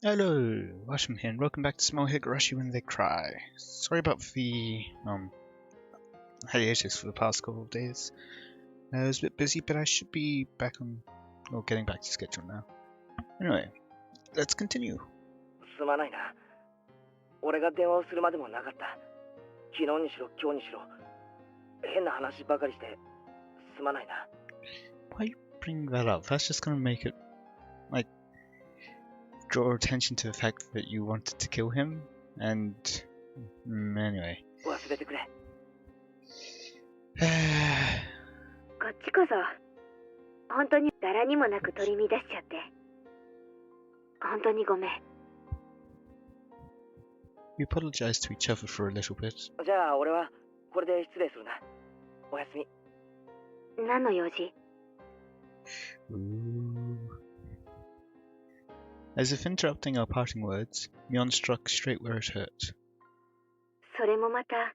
Hello, Washam here, and welcome back to Small Higurashi When They Cry. Sorry about the hiatus for the past couple of days. I was a bit busy, but I should be back on, or getting back to schedule now. Anyway, let's continue. すまないな。俺が電話をするまでもなかった。昨日にしろ今日にしろ変な話ばかりしてすまないな。 Why you bring that up? That's just gonna make it, like, draw attention to the fact that you wanted to kill him, and anyway. 忘れてくれ。こっちこそ本当に誰にもなく取り乱しちゃって本当にごめん。 We apologized to each other for a little bit. じゃあ俺はこれで失礼するな。おやすみ。何の用事？ Ooh. As if interrupting our parting words, Myon struck straight where it hurt. それもまた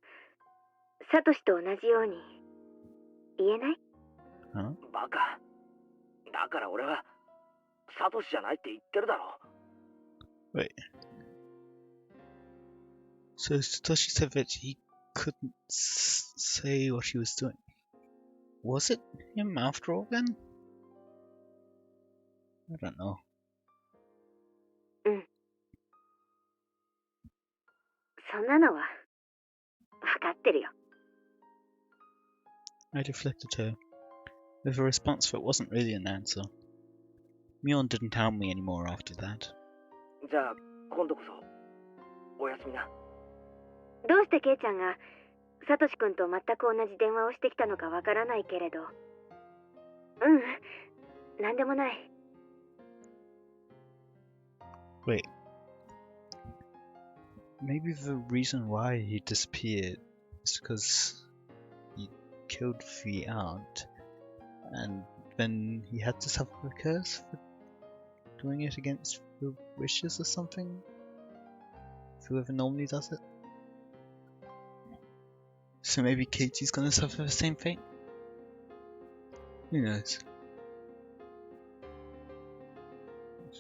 サトシと同じように言えない？ Huh? バカ。だから俺はサトシじゃないって言ってるだろ。 Wait. So Satoshi said that he couldn't say what he was doing. Was it him after all then? I don't know. そんなのは分かってるよ。 I deflected her, with a response that wasn't really an answer. Myon didn't help me anymore after that. じゃあ今度こそおやすみな。どうしてケイちゃんがサトシ君と全く同じ電話をしてきたのかわからないけれど、なんでもない。 Wait. Maybe the reason why he disappeared is because he killed the aunt, and then he had to suffer a curse for doing it against the wishes or something? Whoever normally does it? So maybe Katie's gonna suffer the same fate? Who knows?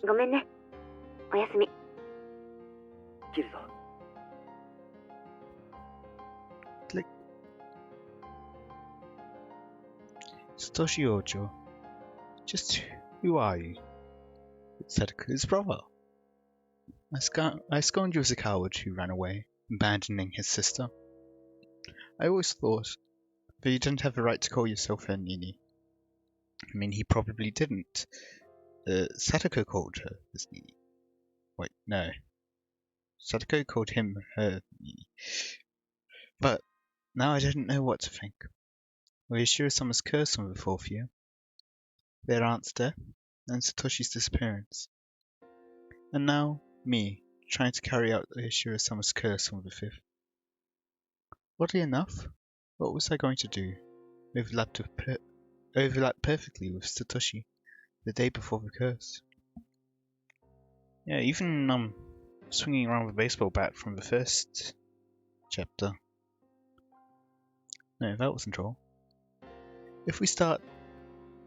ごめんね。おやすみ。切るぞ。 Click. Satoshi Ojo. Just who are you? It's Sadaku's brother. I scorned you as a coward who ran away, abandoning his sister. I always thought that you didn't have the right to call yourself her Nini. I mean, he probably didn't. Sadako called her his Nini. Wait, no. Sadako called him her Nini. But now I didn't know what to think. Were Ishiro-sama's curse on the fourth year, their aunt's death, and Satoshi's disappearance. And now, me, trying to carry out Ishiro-sama's curse on the fifth. Oddly enough, what was I going to do? Overlap perfectly with Satoshi the day before the curse. Yeah, even swinging around the baseball bat from the first chapter. No, that wasn't all. If we start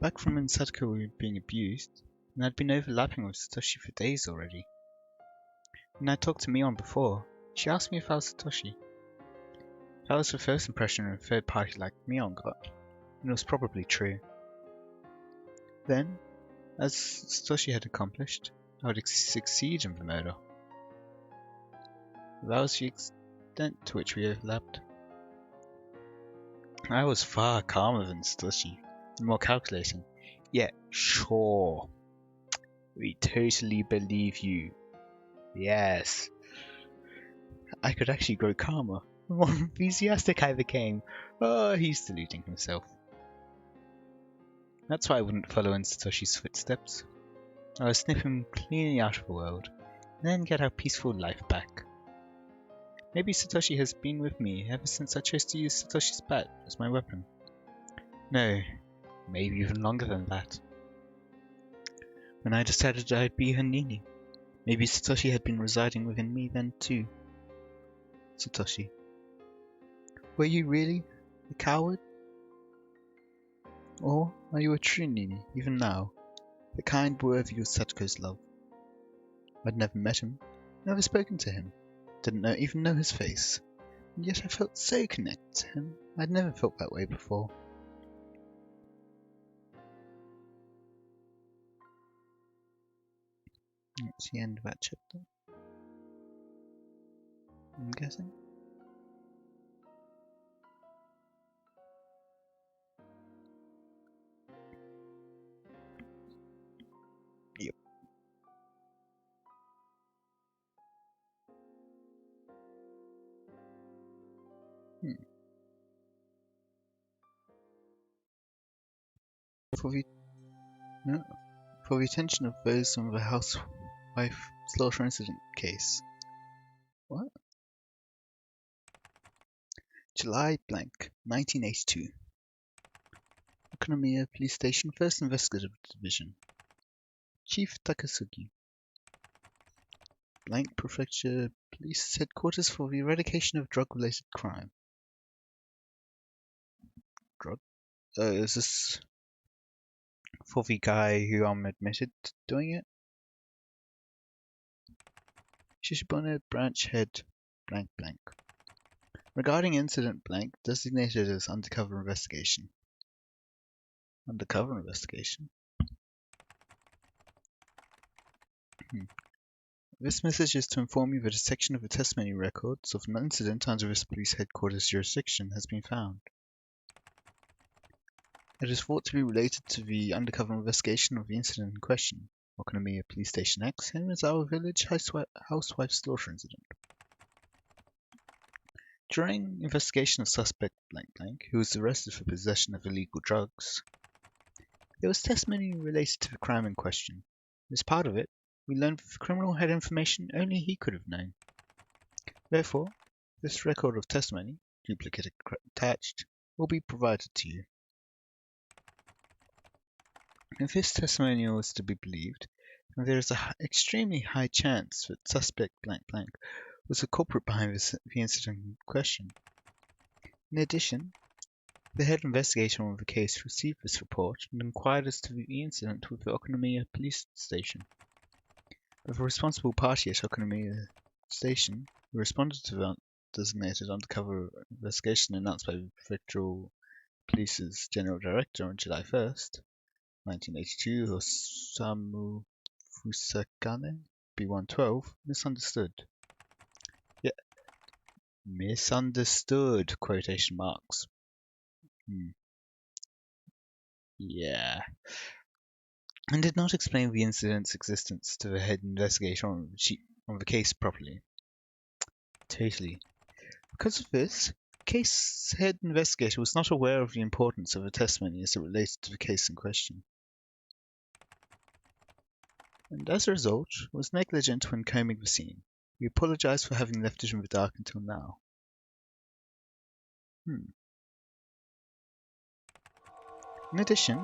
back from when Sadako was being abused, and I'd been overlapping with Satoshi for days already. When I talked to Mion before, she asked me if I was Satoshi. That was the first impression a third party like Mion got, and it was probably true. Then, as Satoshi had accomplished, I would succeed in the murder. That was the extent to which we overlapped. I was far calmer than Satoshi, and more calculating. Yeah, sure. We totally believe you. Yes. I could actually grow calmer. The more enthusiastic I became. Oh, he's deluding himself. That's why I wouldn't follow in Satoshi's footsteps. I would snip him cleanly out of the world, and then get our peaceful life back. Maybe Satoshi has been with me ever since I chose to use Satoshi's bat as my weapon. No, maybe even longer than that. When I decided I'd be her Nini, maybe Satoshi had been residing within me then too. Satoshi, were you really a coward? Or are you a true Nini, even now, the kind worthy of Satoko's love? I'd never met him, never spoken to him, didn't even know his face, and yet I felt so connected to him. I'd never felt that way before. That's the end of that chapter, I'm guessing. Yep. For the attention of those from the housewife slaughter incident case. What? July blank, 1982. Okonomiya Police Station, 1st Investigative Division. Chief Takasugi. Blank Prefecture Police Headquarters for the eradication of drug-related crime. Drug? Is this for the guy who admitted to doing it? Shishibone Branch Head blank blank. Regarding incident blank, designated as undercover investigation. Undercover investigation? This message is to inform you that a section of the testimony records of an incident under this police headquarters jurisdiction has been found. It is thought to be related to the undercover investigation of the incident in question, Okonomiya Police Station X, Himizawa Village housewife slaughter incident. During investigation of suspect blank blank, who was arrested for possession of illegal drugs, there was testimony related to the crime in question. As part of it, we learned that the criminal had information only he could have known. Therefore, this record of testimony, duplicate attached, will be provided to you. If this testimonial is to be believed, then there is an extremely high chance that suspect blank blank was the culprit behind the incident in question. In addition, the head investigator on the case received this report and inquired as to the incident with the Okonomiya Police Station. But the responsible party at Okonomiya Station, who responded to the designated undercover investigation announced by the Prefectural Police's General Director on July 1st, 1982, Osamu Fusakane, B112, misunderstood. Yeah, misunderstood, quotation marks. Yeah. And did not explain the incident's existence to the head investigator on the case properly. Totally. Because of this, the case head investigator was not aware of the importance of the testimony as it related to the case in question. And as a result, was negligent when combing the scene. We apologize for having left it in the dark until now. In addition,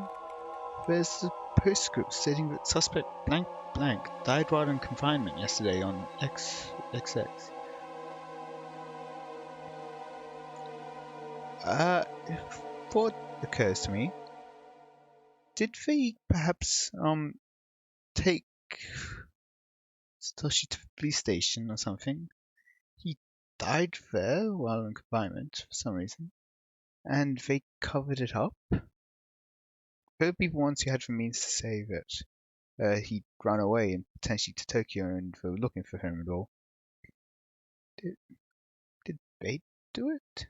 there's a postscript stating that suspect blank blank died while in confinement yesterday on XXX. Thought occurs to me. Did they perhaps take Satoshi to the police station or something? He died there while in confinement for some reason, and they covered it up. There were people once who had the means to say that he'd run away and potentially to Tokyo and they were looking for him and all. Did they do it?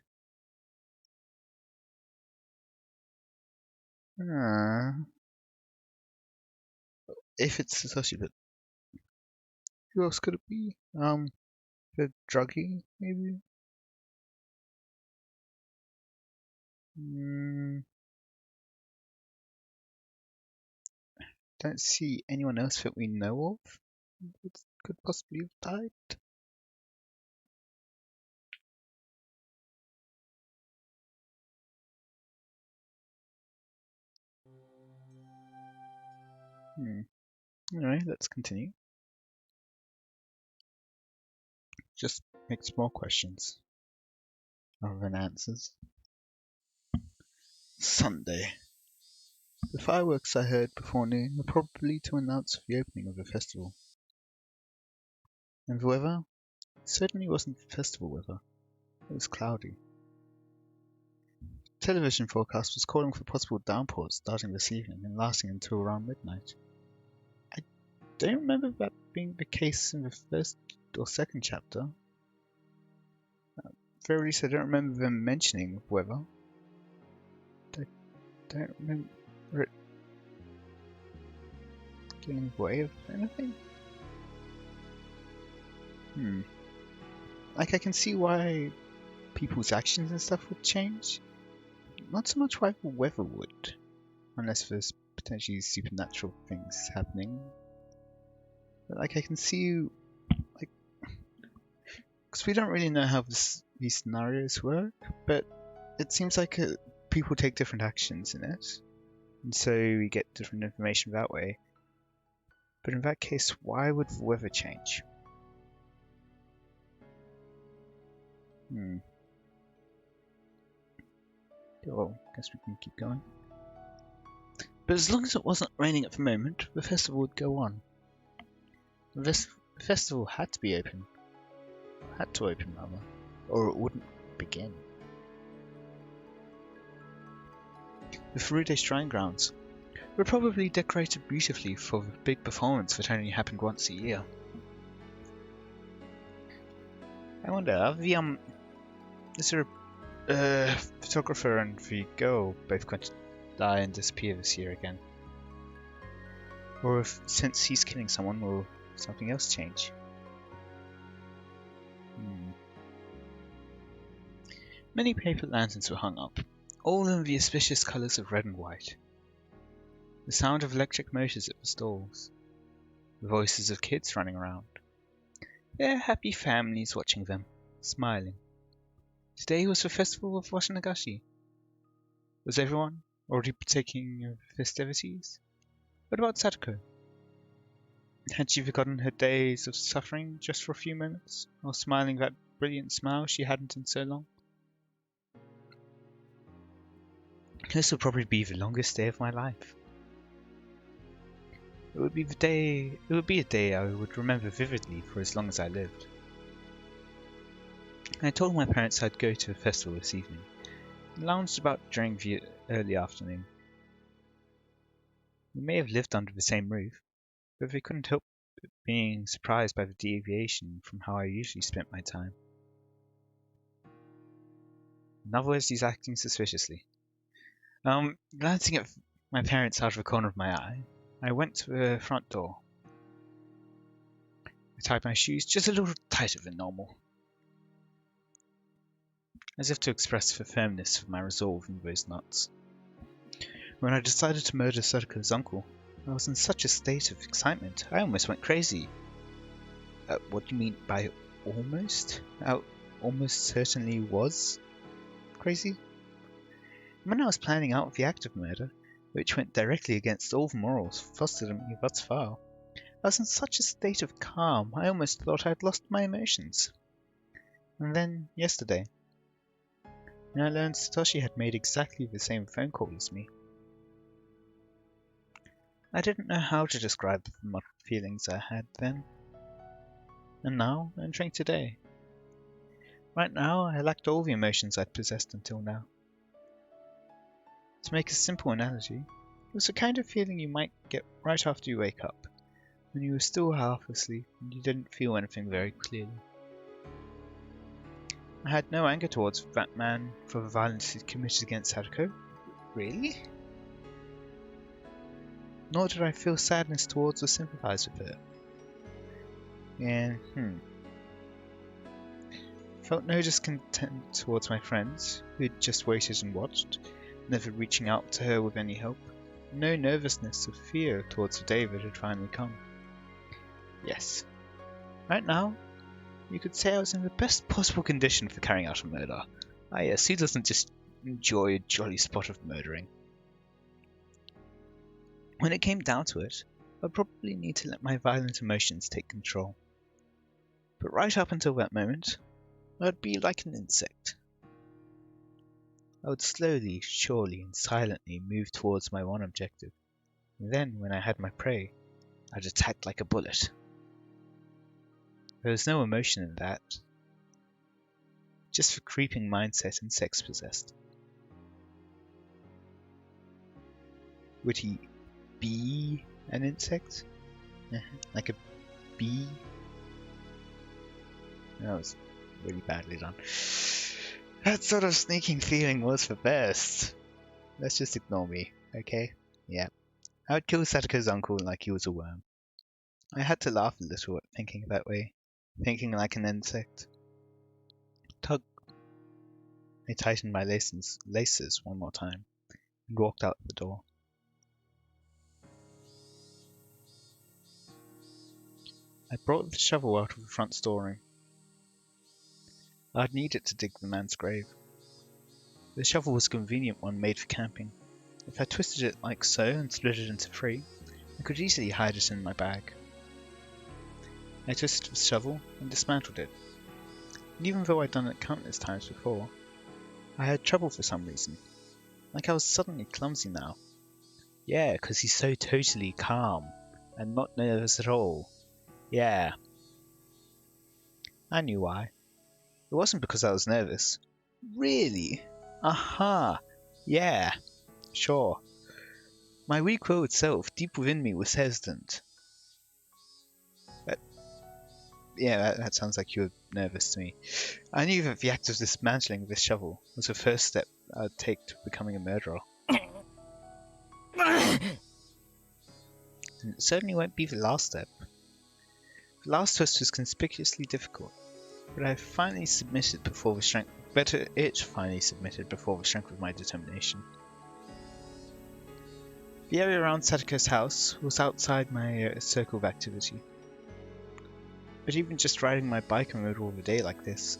If it's Satoshi, but who else could it be? The druggie, maybe? Don't see anyone else that we know of that could possibly have died. Alright, let's continue. Just makes more questions rather than answers. Sunday. The fireworks I heard before noon were probably to announce the opening of the festival. And the weather certainly wasn't festival weather. It was cloudy. Television forecast was calling for possible downpours starting this evening and lasting until around midnight. I don't remember that being the case in the first or second chapter. At the very least, I don't remember them mentioning weather. I don't remember it getting in the way of anything. Like, I can see why people's actions and stuff would change. Not so much why the weather would, unless there's potentially supernatural things happening. But like, I can see, like, because we don't really know how these scenarios work, but it seems like people take different actions in it, and so we get different information that way. But in that case, why would the weather change? Well, I guess we can keep going. But as long as it wasn't raining at the moment, the festival would go on. The festival had to be open. Had to open, rather. Or it wouldn't begin. The Furude Shrine Grounds were probably decorated beautifully for the big performance that only happened once a year. I wonder, is there a photographer and the girl both going to die and disappear this year again? Or if, since he's killing someone, will something else change? Many paper lanterns were hung up, all in the auspicious colours of red and white. The sound of electric motors at the stalls. The voices of kids running around. Their happy families watching them, smiling. Today was the festival of Washinagashi. Was everyone already partaking of festivities? What about Sadako? Had she forgotten her days of suffering just for a few moments, or smiling that brilliant smile she hadn't in so long? This will probably be the longest day of my life. It would be a day I would remember vividly for as long as I lived. I told my parents I'd go to the festival this evening, and lounged about during the early afternoon. We may have lived under the same roof, but they couldn't help being surprised by the deviation from how I usually spent my time. In other words, he's acting suspiciously. Glancing at my parents out of the corner of my eye, I went to the front door. I tied my shoes just a little tighter than normal, as if to express the firmness of my resolve in those knots. When I decided to murder Sadako's uncle, I was in such a state of excitement, I almost went crazy. What do you mean by almost? I almost certainly was crazy. When I was planning out the act of murder, which went directly against all the morals fostered in me thus far, I was in such a state of calm, I almost thought I had lost my emotions. And then, yesterday, when I learned Satoshi had made exactly the same phone call as me, I didn't know how to describe the muddled feelings I had then. And now, entering today. Right now, I lacked all the emotions I'd possessed until now. To make a simple analogy, it was the kind of feeling you might get right after you wake up, when you were still half asleep and you didn't feel anything very clearly. I had no anger towards that man for the violence he'd committed against Sadako. Really? Nor did I feel sadness towards or sympathize with her. Felt no discontent towards my friends, who'd just waited and watched, never reaching out to her with any help. No nervousness or fear towards the day that had finally come. Yes. Right now, you could say I was in the best possible condition for carrying out a murder. Ah yes, who doesn't just enjoy a jolly spot of murdering? When it came down to it, I'd probably need to let my violent emotions take control. But right up until that moment, I'd be like an insect. I would slowly, surely, and silently move towards my one objective. And then, when I had my prey, I'd attack like a bullet. There was no emotion in that. Just a creeping mindset and sex possessed. Would he be an insect? Like a bee? That was really badly done. That sort of sneaking feeling was for best. Let's just ignore me, okay? Yeah. I would kill Satoko's uncle like he was a worm. I had to laugh a little at thinking that way. Thinking like an insect. Tug. I tightened my laces one more time and walked out the door. I brought the shovel out of the front storeroom. I'd need it to dig the man's grave. The shovel was a convenient one made for camping. If I twisted it like so and split it into three, I could easily hide it in my bag. I twisted the shovel and dismantled it. And even though I'd done it countless times before, I had trouble for some reason. Like I was suddenly clumsy now. Yeah, 'cause he's so totally calm and not nervous at all. Yeah. I knew why. It wasn't because I was nervous. Really? Aha! Yeah. Sure. My weak-willed self deep within me was hesitant. That sounds like you were nervous to me. I knew that the act of dismantling this shovel was the first step I'd take to becoming a murderer. And it certainly won't be the last step. The last twist was conspicuously difficult, but it finally submitted before the strength of my determination. The area around Satoko's house was outside my circle of activity. But even just riding my bike on the middle of the day like this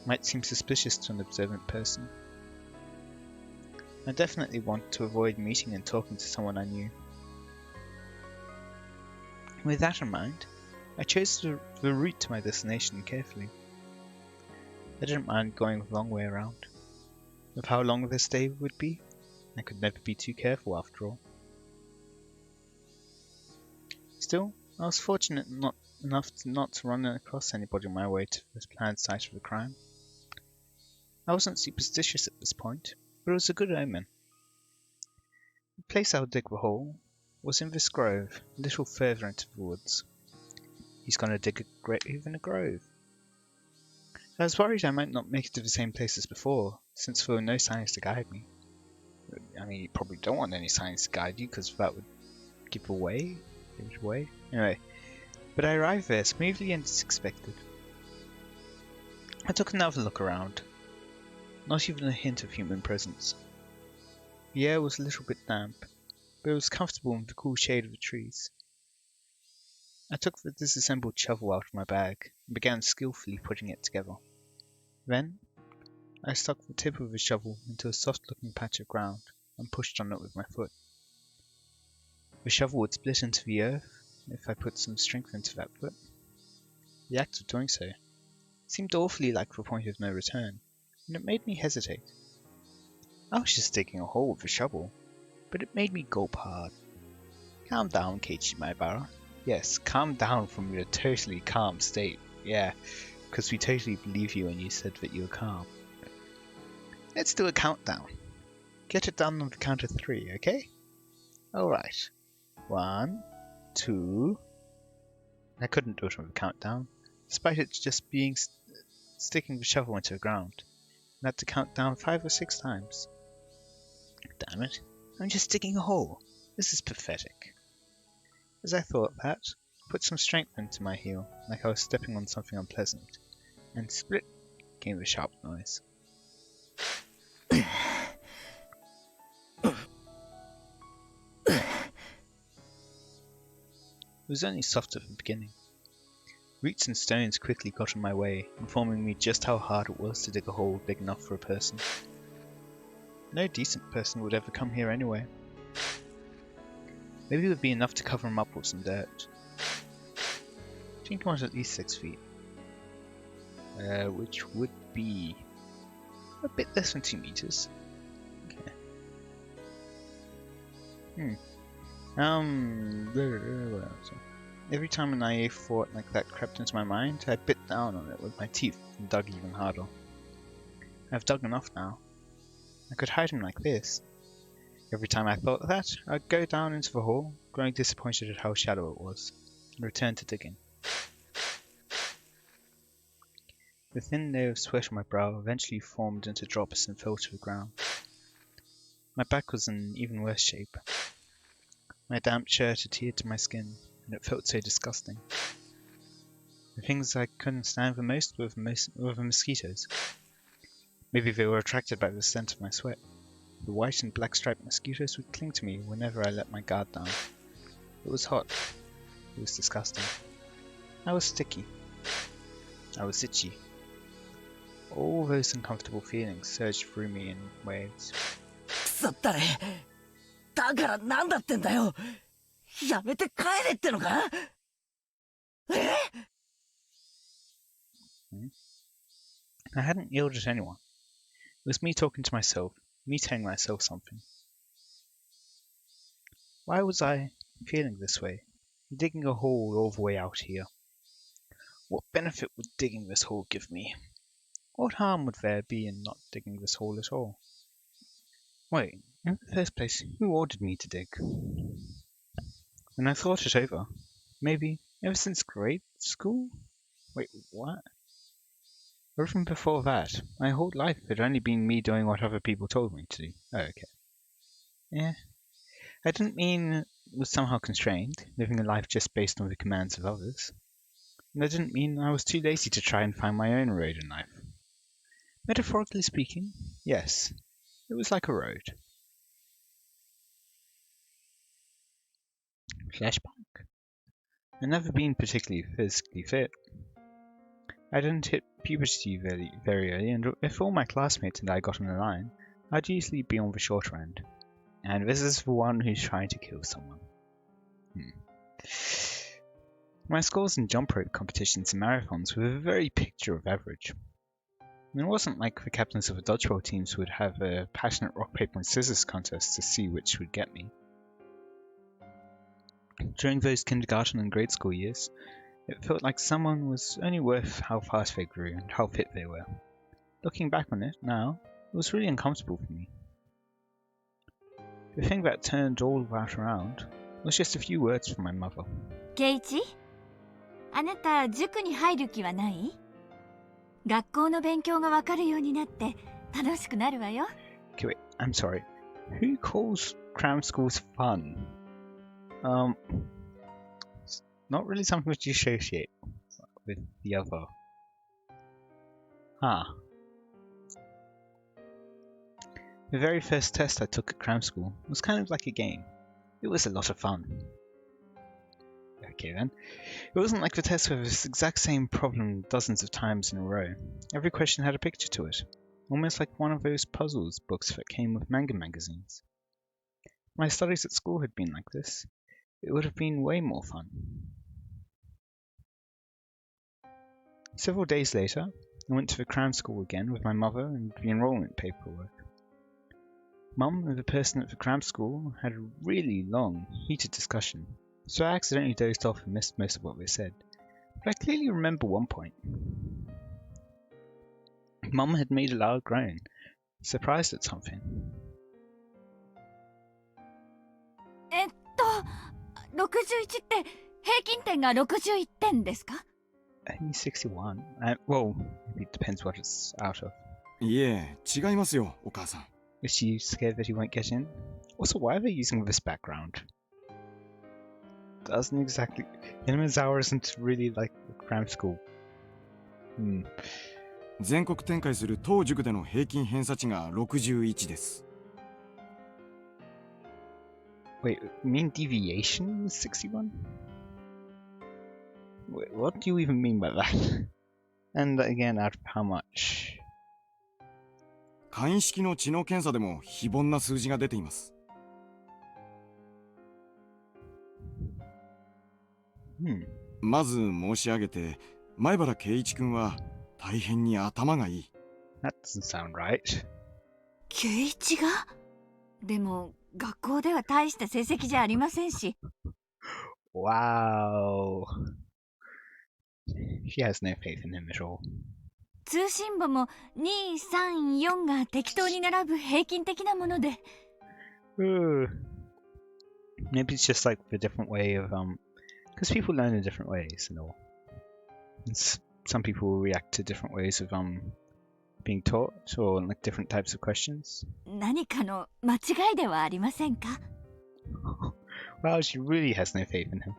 might seem suspicious to an observant person. I definitely want to avoid meeting and talking to someone I knew. With that in mind, I chose the route to my destination carefully. I didn't mind going the long way around. With how long this day would be, I could never be too careful after all. Still, I was fortunate enough not to run across anybody on my way to the planned site of the crime. I wasn't superstitious at this point, but it was a good omen. The place I would dig the hole was in this grove, a little further into the woods. He's gonna dig a grave in a grove. I was worried I might not make it to the same place as before, since there were no signs to guide me. I mean, you probably don't want any signs to guide you, because that would give it away. Anyway, but I arrived there smoothly and as expected. I took another look around. Not even a hint of human presence. The air was a little bit damp, but it was comfortable in the cool shade of the trees. I took the disassembled shovel out of my bag and began skillfully putting it together. Then, I stuck the tip of the shovel into a soft-looking patch of ground and pushed on it with my foot. The shovel would split into the earth if I put some strength into that foot. The act of doing so seemed awfully like the point of no return, and it made me hesitate. I was just digging a hole with a shovel, but it made me gulp hard. Calm down, Keiichi Maebara. Yes, calm down from your totally calm state. Yeah, because we totally believe you when you said that you were calm. Let's do a countdown. Get it done on the count of 3, okay? Alright. 1, 2... I couldn't do it on the countdown, despite it just being sticking the shovel into the ground. I had to count down 5 or 6 times. Damn it, I'm just digging a hole. This is pathetic. As I thought that, I put some strength into my heel, like I was stepping on something unpleasant, and split came the sharp noise. It was only soft at the beginning. Roots and stones quickly got in my way, informing me just how hard it was to dig a hole big enough for a person. No decent person would ever come here anyway. Maybe it would be enough to cover him up with some dirt. I think I want at least 6 feet. Which would be a bit less than 2 meters. Okay. Every time a naive thought like that crept into my mind, I bit down on it with my teeth and dug even harder. I've dug enough now. I could hide him like this. Every time I thought that, I'd go down into the hall, growing disappointed at how shallow it was, and return to digging. The thin layer of sweat on my brow eventually formed into drops and fell to the ground. My back was in even worse shape. My damp shirt adhered to my skin, and it felt so disgusting. The things I couldn't stand the most were the mosquitoes. Maybe they were attracted by the scent of my sweat. The white and black striped mosquitoes would cling to me whenever I let my guard down. It was hot. It was disgusting. I was sticky. I was itchy. All those uncomfortable feelings surged through me in waves. くそったれ。だからなんだってんだよ。やめて帰れってのか。え？ I hadn't yelled at anyone. It was me talking to myself, me telling myself something. Why was I feeling this way, digging a hole all the way out here? What benefit would digging this hole give me? What harm would there be in not digging this hole at all? Wait, in the first place, who ordered me to dig? When I thought it over, maybe ever since grade school? Wait, what? Or even before that, my whole life had only been me doing what other people told me to do. Oh, okay. Yeah. I didn't mean it was somehow constrained, living a life just based on the commands of others. And I didn't mean I was too lazy to try and find my own road in life. Metaphorically speaking, yes, it was like a road. Flashback. I'd never been particularly physically fit. I didn't hit puberty very early, and if all my classmates and I got on a line, I'd usually be on the shorter end. And this is the one who's trying to kill someone. My scores in jump rope competitions and marathons were the very picture of average. It wasn't like the captains of the dodgeball teams would have a passionate rock, paper and scissors contest to see which would get me. During those kindergarten and grade school years, it felt like someone was only worth how fast they grew and how fit they were. Looking back on it now, it was really uncomfortable for me. The thing that turned all that around was just a few words from my mother. ケイチ、あなた塾に入る気はない？学校の勉強がわかるようになって楽しくなるわよ。Okay, wait, I'm sorry. Who calls cram schools fun? It's not really something which you associate with the other. The very first test I took at cram school was kind of like a game. It was a lot of fun. Okay then. It wasn't like the test with this exact same problem dozens of times in a row. Every question had a picture to it, almost like one of those puzzles books that came with manga magazines. If my studies at school had been like this, it would have been way more fun. Several days later, I went to the cram school again with my mother and the enrollment paperwork. Mum and the person at the cram school had a really long, heated discussion, so I accidentally dozed off and missed most of what they said. But I clearly remember one point. Mum had made a loud groan, surprised at something. 61って平均点が61点ですか？ Only 61? Well, it depends what it's out of. いえ、違いますよ、お母さん。Is she scared that he won't get in? Also, why are they using this background? Doesn't exactly... Inamazawa isn't really like a cram school. 全国展開する当塾での平均偏差値が61です。Wait, mean deviation is 61? Wait, what do you even mean by that? And again, out of how much? 簡易式の知能検査でも非凡な数字が出ています。まず申し上げて、前原圭一君は大変に頭がいい。That doesn't sound right. 圭一が？でも学校では大した成績じゃありませんし。Wow. She has no faith in him at all. 通信簿も234が適当に並ぶ平均的なもので。Ooh. Maybe it's just like the different way of because people learn in different ways and all. Some people will react to different ways of being taught or like different types of questions. 何かの間違いではありませんか？ Well, she really has no faith in him.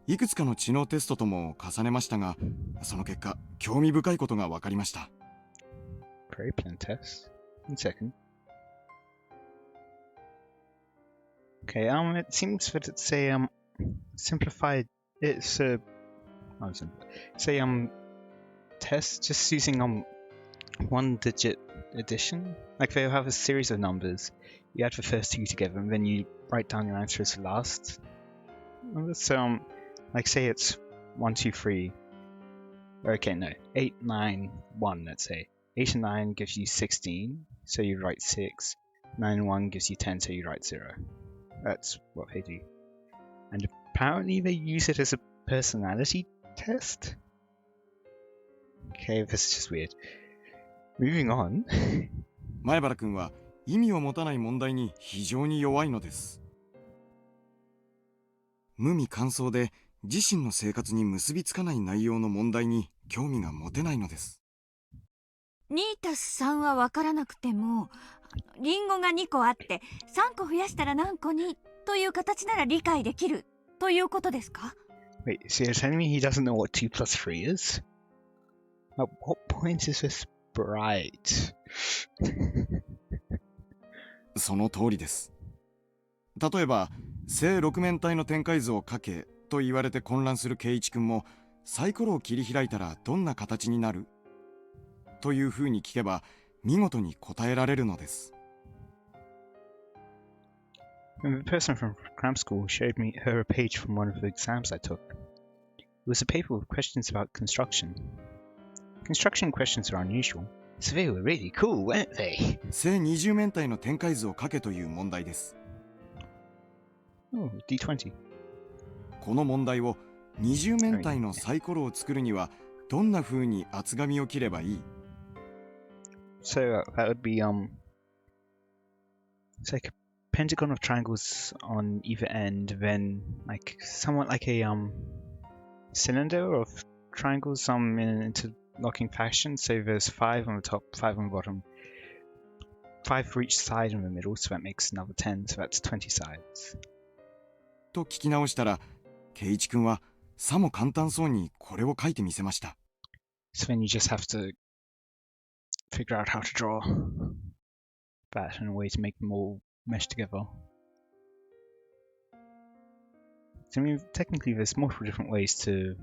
いくつかの知能テストとも重ねましたが、その結果、興味深いことが分かりました。Very plain test. One second. Okay, it seems that it's a simplified. It's a test just using one-digit addition. Like they'll have a series of numbers. You add the first two together, and then you write down your answer as the last. So like say it's 1, 2, 3. Okay, no, 8, 9, 1. Let's say 8 and 9 gives you 16, so you write 6. 9 and 1 gives you 10, so you write 0. That's what they do. And apparently they use it as a personality test? Okay, this is just weird. Moving on. 前原君は意味を持たない問題に非常に弱いのです。無味乾燥で自身の生活に結びつかない内容の問題に興味が持てないのです。2+3 は分からなくても、リンゴが2個あって3個増やしたら何個にという形なら理解できるということですか？ Wait, so you're telling me he doesn't know what 2 plus 3 is? At what point is this bright? その通りです。例えば、正六面体の展開図を書けと言われて混乱する圭一君も、サイコロを切り開いたらどんな形になるというふうに聞けば、見事に答えられるのです。And the person from cram school showed me her a page from one of the exams I took. It was a paper with questions about construction. Construction questions are unusual, so they were really cool, weren't they? 正二十面体の展開図を書けという問題です。Oh, D20. この問題を二十面体のサイコロを作るにはどんな風に厚紙を切ればいい？ So that would be it's like a pentagon of triangles on either end, then like somewhat like a cylinder of triangles in interlocking fashion. So there's 5 on the top, 5 on the bottom, 5 for each side in the middle, so that makes another 10, so that's 20 sides. と聞き直したら、圭一君はさも簡単そうにこれを書いてみせました。So then you just have to figure out how to draw that in a way to make them all mesh together. So I mean, technically there's multiple different ways to...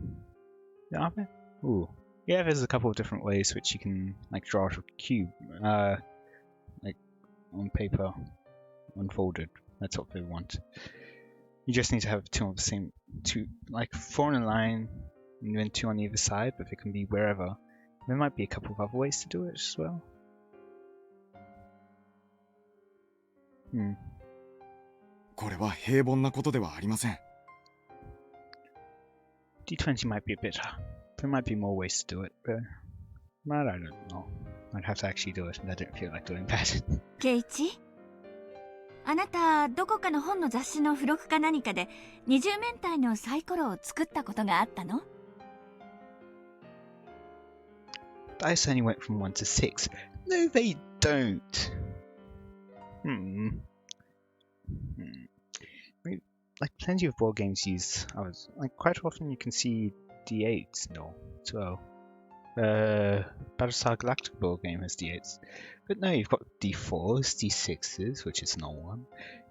Are there? Ooh. Yeah, there's a couple of different ways which you can like draw a cube, like on paper, unfolded. That's what they want. You just need to have two of the same, like 4 in a line, and then 2 on either side, but they can be wherever. There might be a couple of other ways to do it as well. Hmm. これは平凡なことではありません。D20 might be a bit... There might be more ways to do it, but I don't know. I'd have to actually do it, and I don't feel like doing that. 圭一、あなたどこかの本の雑誌の付録か何かで二十面体のサイコロを作ったことがあったの？ Dice only went from 1 to 6. No, they don't. I mean, like plenty of board games use others. Like quite often you can see D8s as well. Battlestar Galactica board game has D8s. But no, you've got D4s, D6s, which is not one,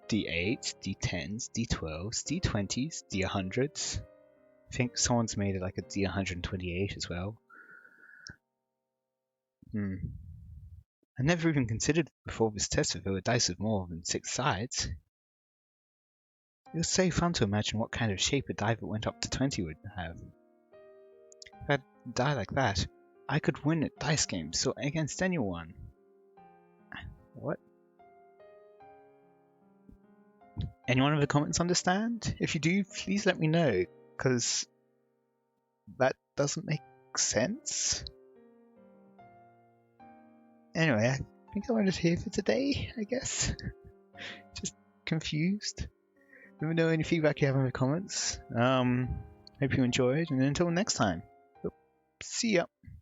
D8s, D10s, D12s, D20s, D100s. I think someone's made it like a D128 as well. I never even considered before this test if there were dice with more than 6 sides. It was so fun to imagine what kind of shape a die that went up to 20 would have. If I had a die like that, I could win at dice games against anyone. What? Anyone in the comments understand? If you do, please let me know, because that doesn't make sense. Anyway, I think I'm just here for today, I guess. Just confused. Let me know any feedback you have in the comments. Hope you enjoyed, and until next time, see ya.